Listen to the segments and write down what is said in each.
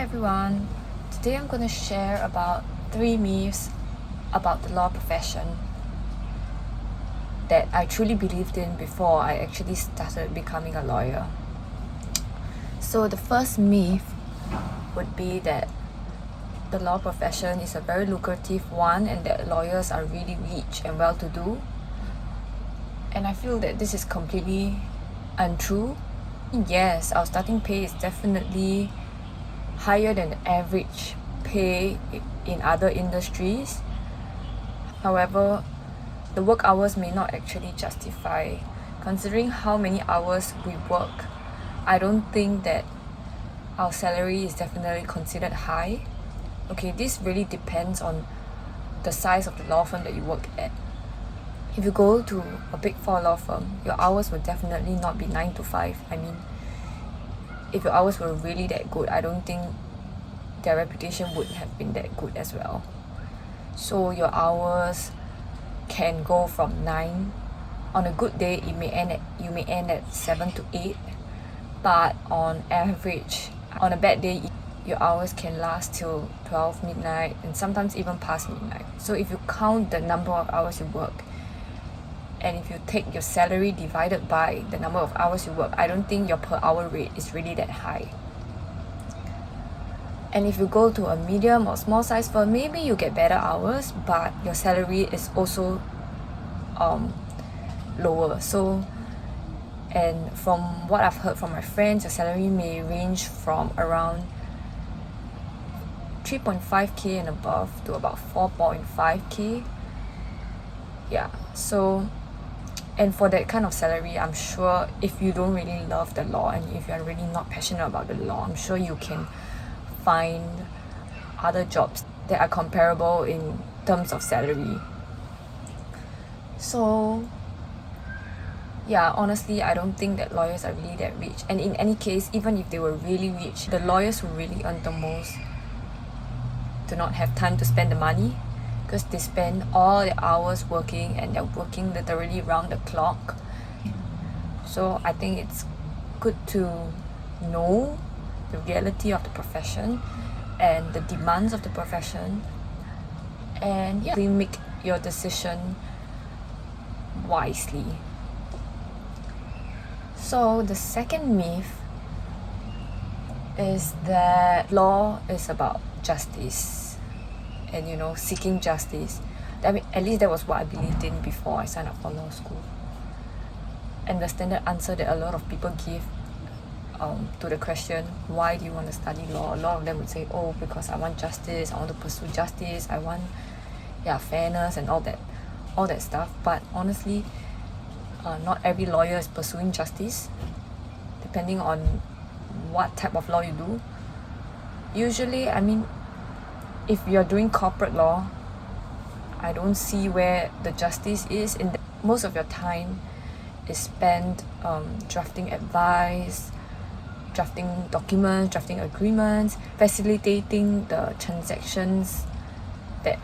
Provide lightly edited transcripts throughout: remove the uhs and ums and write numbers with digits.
everyone. Today I'm going to share about 3 myths about the law profession that I truly believed in before I actually started becoming a lawyer. So the first myth would be that the law profession is a very lucrative one and that lawyers are really rich and well-to-do. And I feel that this is completely untrue. Yes, our starting pay is definitely higher than average pay in other industries. However, the work hours may not actually justify. Considering how many hours we work, I don't think that our salary is definitely considered high. Okay, this really depends on the size of the law firm that you work at. If you go to a big 4 law firm, your hours will definitely not be 9 to 5. I mean, if your hours were really that good, I don't think their reputation would have been that good as well. So your hours can go from 9. On a good day, you may end at 7 to 8. But on average, on a bad day, your hours can last till 12 midnight and sometimes even past midnight. So if you count the number of hours you work, and if you take your salary divided by the number of hours you work, I don't think your per hour rate is really that high. And if you go to a medium or small size firm, maybe you get better hours, but your salary is also lower. So, and from what I've heard from my friends, your salary may range from around 3.5k and above to about 4.5k. Yeah, so, and for that kind of salary, I'm sure if you don't really love the law and if you're really not passionate about the law, I'm sure you can find other jobs that are comparable in terms of salary. So yeah, honestly, I don't think that lawyers are really that rich. And in any case, even if they were really rich, the lawyers who really earn the most do not have time to spend the money because they spend all their hours working and they're working literally round the clock. So I think it's good to know the reality of the profession and the demands of the profession, and yeah, make your decision wisely. So the second myth is that law is about justice and seeking justice. I mean, at least that was what I believed in before I signed up for law school. And the standard answer that a lot of people give to the question, why do you want to study law? A lot of them would say, oh, because I want justice, I want to pursue justice, I want fairness and all that stuff. But honestly, not every lawyer is pursuing justice, depending on what type of law you do. Usually, I mean, if you're doing corporate law, I don't see where the justice is. Most of your time is spent drafting advice, drafting documents, drafting agreements, facilitating the transactions that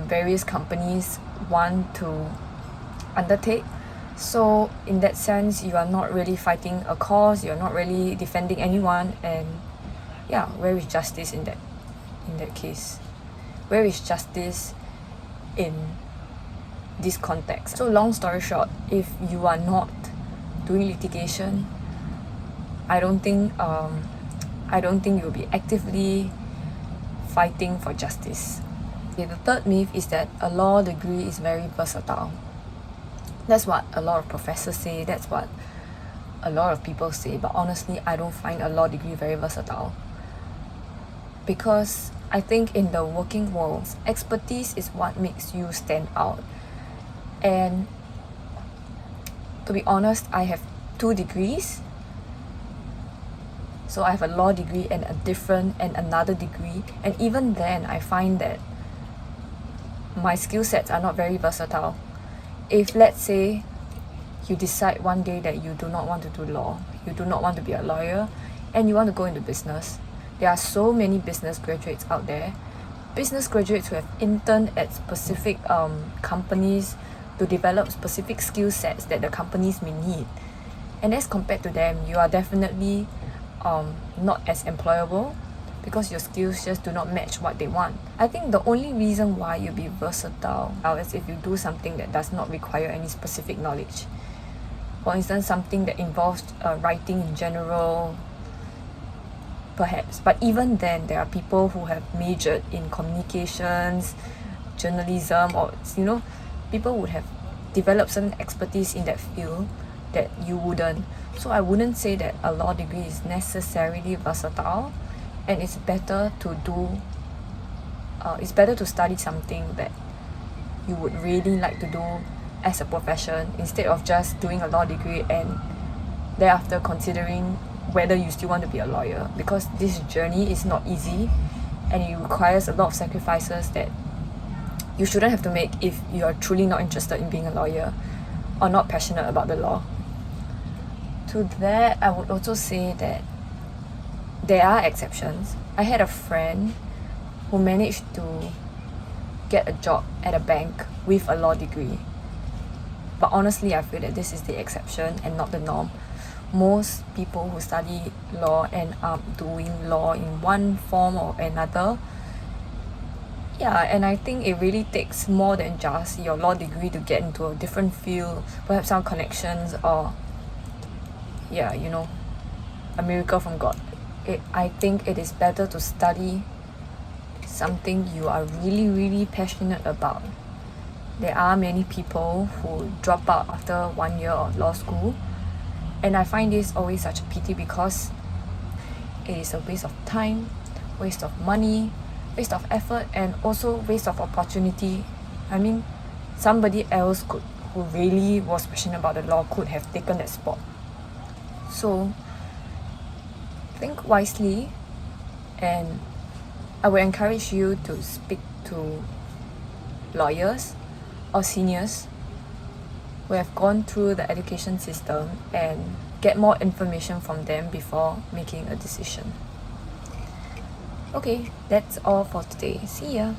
various companies want to undertake. So in that sense, you are not really fighting a cause, you're not really defending anyone, and yeah, where is justice in that case? Where is justice in this context? So long story short, if you are not doing litigation, I don't think you'll be actively fighting for justice. Okay, the third myth is that a law degree is very versatile. That's what a lot of professors say, that's what a lot of people say, but honestly, I don't find a law degree very versatile. Because I think in the working world, expertise is what makes you stand out. And to be honest, I have 2 degrees. So I have a law degree and another degree. And even then, I find that my skill sets are not very versatile. If let's say you decide one day that you do not want to do law, you do not want to be a lawyer, and you want to go into business, there are so many business graduates out there. Business graduates who have interned at specific companies to develop specific skill sets that the companies may need. And as compared to them, you are definitely not as employable because your skills just do not match what they want. I think the only reason why you'll be versatile is if you do something that does not require any specific knowledge. For instance, something that involves writing in general, perhaps. But even then, there are people who have majored in communications, journalism, or people would have developed certain expertise in that field that you wouldn't. So I wouldn't say that a law degree is necessarily versatile, and it's better to study something that you would really like to do as a profession, instead of just doing a law degree and thereafter considering whether you still want to be a lawyer, because this journey is not easy and it requires a lot of sacrifices that you shouldn't have to make if you are truly not interested in being a lawyer or not passionate about the law. To that, I would also say that there are exceptions. I had a friend who managed to get a job at a bank with a law degree. But honestly, I feel that this is the exception and not the norm. Most people who study law end up doing law in one form or another. Yeah, and I think it really takes more than just your law degree to get into a different field, perhaps some connections, or a miracle from God. I think it is better to study something you are really, really passionate about. There are many people who drop out after 1 year of law school, and I find this always such a pity because it is a waste of time, waste of money, waste of effort, and also waste of opportunity. I mean, somebody else who really was passionate about the law could have taken that spot. So think wisely, and I would encourage you to speak to lawyers or seniors who have gone through the education system and get more information from them before making a decision. Okay, that's all for today. See ya!